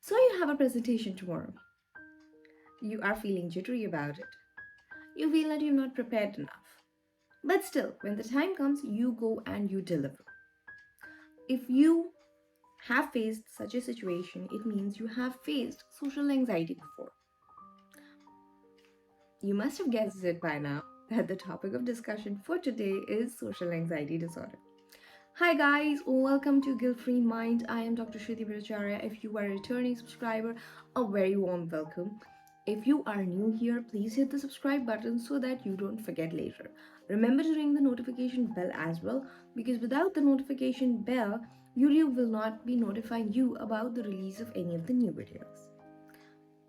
So you have a presentation tomorrow. You are feeling jittery about it. You feel that you're not prepared enough. But still, when the time comes, you go and you deliver. If you have faced such a situation, it means you have faced social anxiety before. You must have guessed it by now that the topic of discussion for today is social anxiety disorder. Hi guys, welcome to Guilt Free Mind. I am Dr. Shruti Bhattacharya. If you are a returning subscriber, a very warm welcome. If you are new here, please hit the subscribe button so that you don't forget later. Remember to ring the notification bell as well, because without the notification bell, YouTube will not be notifying you about the release of any of the new videos.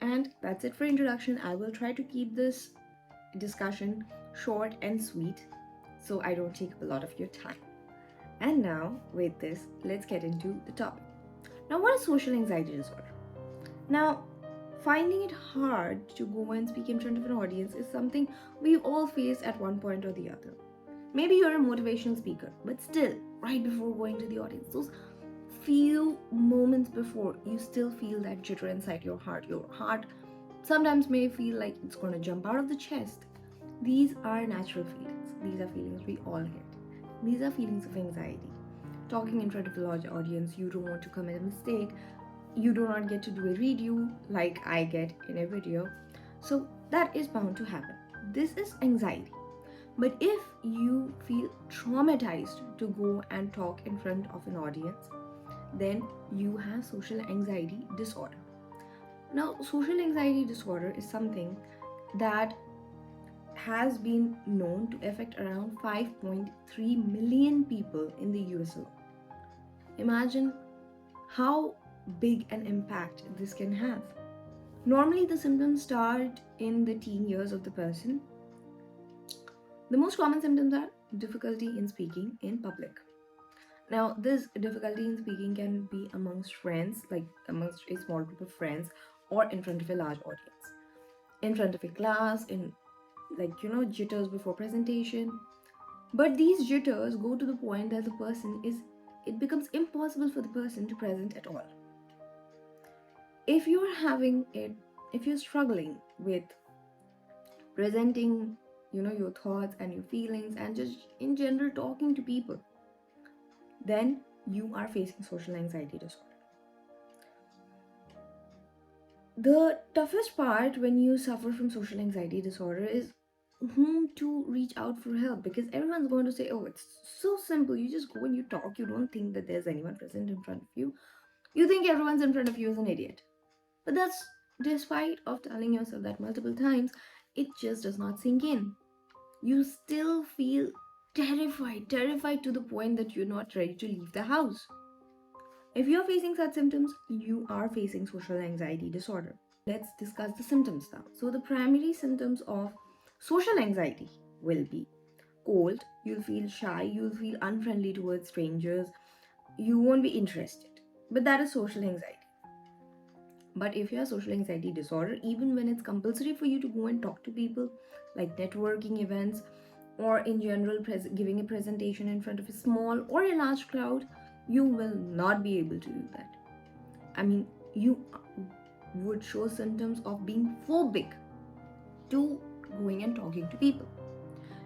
And that's it for introduction. I will try to keep this discussion short and sweet so I don't take up a lot of your time. And now, with this, let's get into the topic. Now, what is social anxiety disorder? Now, finding it hard to go and speak in front of an audience is something we've all faced at one point or the other. Maybe you're a motivational speaker, but still, right before going to the audience, those few moments before, you still feel that jitter inside your heart. Your heart sometimes may feel like it's going to jump out of the chest. These are natural feelings. These are feelings we all get. These are feelings of anxiety. Talking in front of a large audience, you don't want to commit a mistake. You do not get to do a redo like I get in a video. So that is bound to happen. This is anxiety. But if you feel traumatized to go and talk in front of an audience, then you have social anxiety disorder. Now, social anxiety disorder is something that has been known to affect around 5.3 million people in the US alone. Imagine how big an impact this can have. Normally, the symptoms start in the teen years of the person. The most common symptoms are difficulty in speaking in public. Now, this difficulty in speaking can be amongst friends, like amongst a small group of friends, or in front of a large audience. In front of a class, in jitters before presentation. But these jitters go to the point that it becomes impossible for the person to present at all. If you're struggling with presenting, your thoughts and your feelings and just in general talking to people, then you are facing social anxiety disorder. The toughest part when you suffer from social anxiety disorder is whom to reach out for help, because everyone's going to say, oh, it's so simple, you just go and you talk, you don't think that there's anyone present in front of you, you think everyone's in front of you is an idiot. But that's despite of telling yourself that multiple times, it just does not sink in. You still feel terrified to the point that you're not ready to leave the house. If you're facing such symptoms, you are facing social anxiety disorder. Let's discuss the symptoms now. So the primary symptoms of social anxiety will be cold, you'll feel shy, you'll feel unfriendly towards strangers, you won't be interested. But that is social anxiety. But if you have social anxiety disorder, even when it's compulsory for you to go and talk to people, like networking events, or in general giving a presentation in front of a small or a large crowd, you will not be able to do that. I mean, you would show symptoms of being phobic to going and talking to people.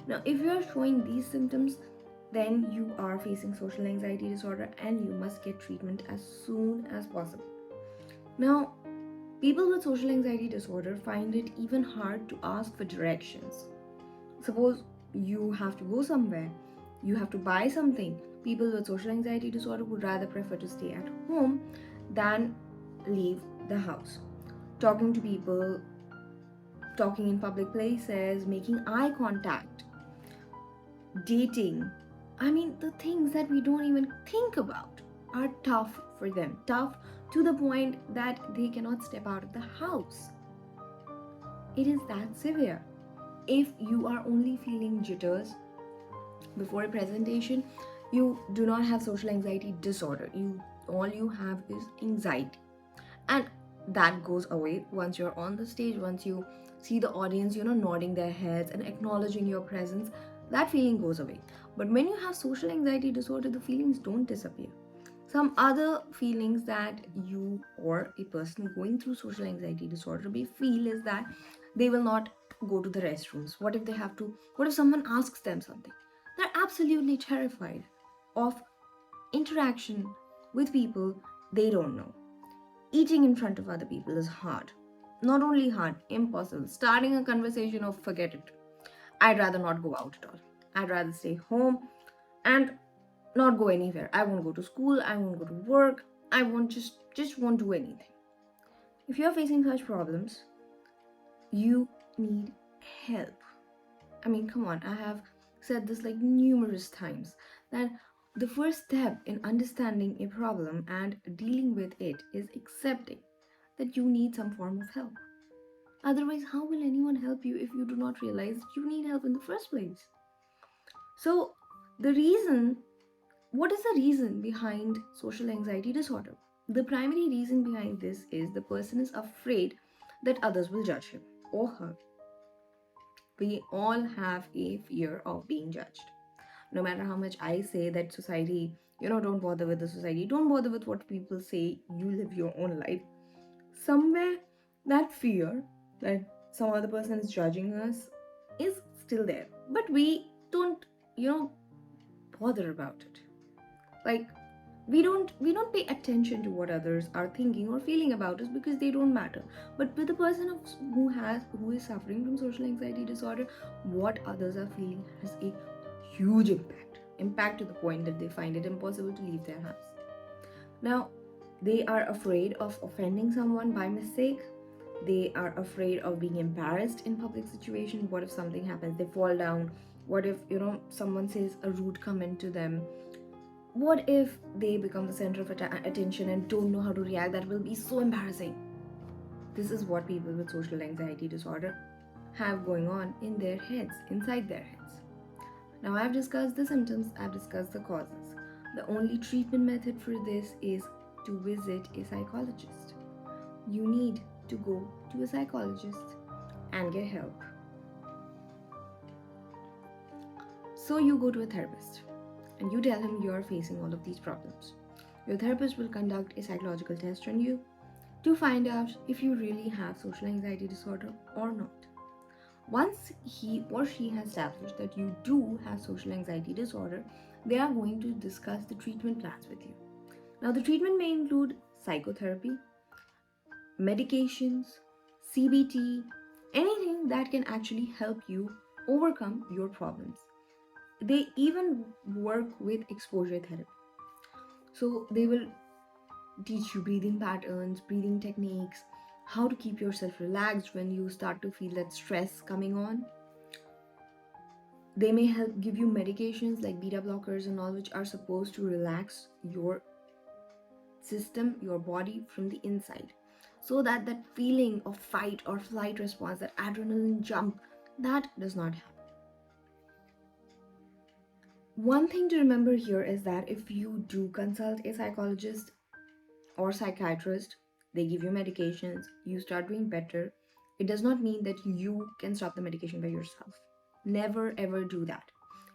Now, if you are showing these symptoms, then you are facing social anxiety disorder and you must get treatment as soon as possible. Now, people with social anxiety disorder find it even hard to ask for directions. Suppose you have to go somewhere, you have to buy something. People with social anxiety disorder would rather prefer to stay at home than leave the house. Talking to people, talking in public places, making eye contact, dating. I mean, the things that we don't even think about are tough for them. Tough to the point that they cannot step out of the house. It is that severe. If you are only feeling jitters before a presentation, you do not have social anxiety disorder. All you have is anxiety. And that goes away once you're on the stage, once you see the audience, nodding their heads and acknowledging your presence, that feeling goes away. But when you have social anxiety disorder, the feelings don't disappear. Some other feelings that you or a person going through social anxiety disorder may feel is that they will not go to the restrooms. What if they have to? What if someone asks them something? They're absolutely terrified of interaction with people they don't know. Eating in front of other people is hard. Not only hard, impossible. Starting a conversation of forget it. I'd rather not go out at all. I'd rather stay home and not go anywhere. I won't go to school, I won't go to work, I won't just won't do anything. If you're facing such problems, you need help. I mean, come on, I have said this like numerous times that the first step in understanding a problem and dealing with it is accepting that you need some form of help. Otherwise, how will anyone help you if you do not realize that you need help in the first place? So, the reason what is the reason behind social anxiety disorder? The primary reason behind this is the person is afraid that others will judge him or her. We all have a fear of being judged. No matter how much I say that society, don't bother with the society, don't bother with what people say, you live your own life. Somewhere, that fear that some other person is judging us is still there. But we don't, bother about it. Like, we don't pay attention to what others are thinking or feeling about us because they don't matter. But with a person who is suffering from social anxiety disorder, what others are feeling has a huge impact to the point that they find it impossible to leave their house. Now, they are afraid of offending someone by mistake. They are afraid of being embarrassed in public situation. What if something happens, they fall down? What if someone says a rude comment to them? What if they become the center of attention and don't know how to react? That will be so embarrassing. This is what people with social anxiety disorder have going on in their heads, inside their heads. Now, I've discussed the symptoms, I've discussed the causes. The only treatment method for this is to visit a psychologist. You need to go to a psychologist and get help. So, you go to a therapist and you tell him you are facing all of these problems. Your therapist will conduct a psychological test on you to find out if you really have social anxiety disorder or not. Once he or she has established that you do have social anxiety disorder, they are going to discuss the treatment plans with you. Now, the treatment may include psychotherapy, medications, CBT, anything that can actually help you overcome your problems. They even work with exposure therapy. So they will teach you breathing patterns, breathing techniques, how to keep yourself relaxed when you start to feel that stress coming on. They may help give you medications like beta blockers and all, which are supposed to relax your system, your body from the inside, so that that feeling of fight or flight response, that adrenaline jump, that does not happen. One thing to remember here is that if you do consult a psychologist or psychiatrist, they give you medications, you start doing better, it does not mean that you can stop the medication by yourself. Never ever do that.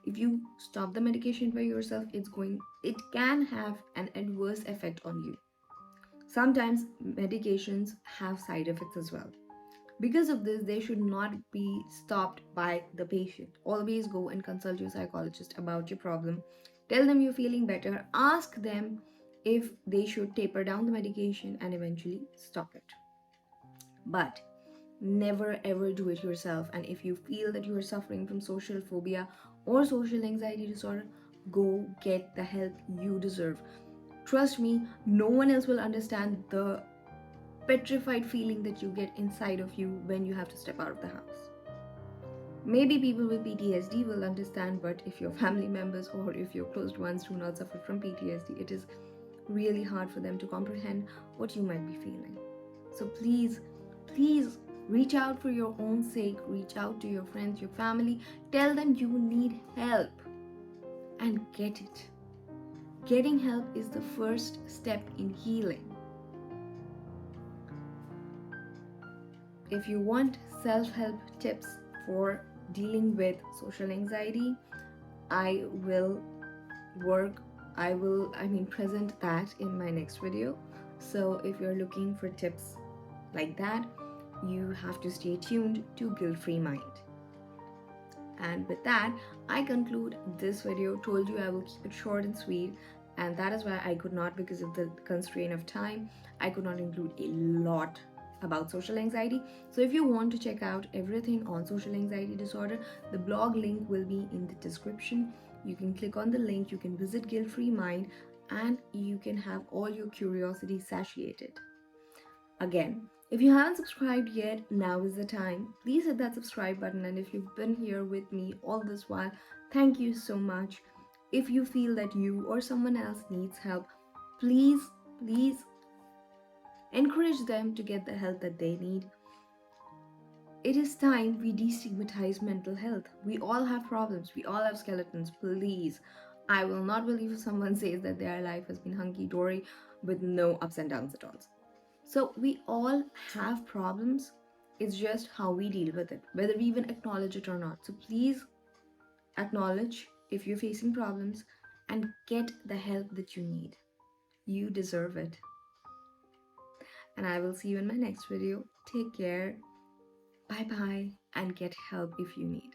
If you stop the medication by yourself, it can have an adverse effect on you. Sometimes medications have side effects as well. Because of this, they should not be stopped by the patient. Always go and consult your psychologist about your problem. Tell them you're feeling better. Ask them if they should taper down the medication and eventually stop it. But never ever do it yourself. And if you feel that you are suffering from social phobia or social anxiety disorder, go get the help you deserve. Trust me, no one else will understand the petrified feeling that you get inside of you when you have to step out of the house. Maybe people with PTSD will understand, but if your family members or if your closed ones do not suffer from PTSD, it is really hard for them to comprehend what you might be feeling. So please, please reach out for your own sake, reach out to your friends, your family, tell them you need help and get it. Getting help is the first step in healing. If you want self-help tips for dealing with social anxiety, I will work I will present that in my next video. So if you're looking for tips like that, you have to stay tuned to Guilt Free Mind. And with that, I conclude this video. Told you I will keep it short and sweet, and that is why I could not, because of the constraint of time, I could not include a lot about social anxiety. So if you want to check out everything on social anxiety disorder, the blog link will be in the description. You can click on the link, you can visit Guilt Free Mind, and you can have all your curiosity satiated. Again, if you haven't subscribed yet, now is the time. Please hit that subscribe button, and if you've been here with me all this while, thank you so much. If you feel that you or someone else needs help, please encourage them to get the help that they need. It is time we destigmatize mental health. We all have problems, we all have skeletons. Please. I will not believe if someone says that their life has been hunky dory with no ups and downs at all. So we all have problems. It's just how we deal with it, whether we even acknowledge it or not. So please acknowledge if you're facing problems and get the help that you need. You deserve it. And I will see you in my next video. Take care. Bye bye. And get help if you need.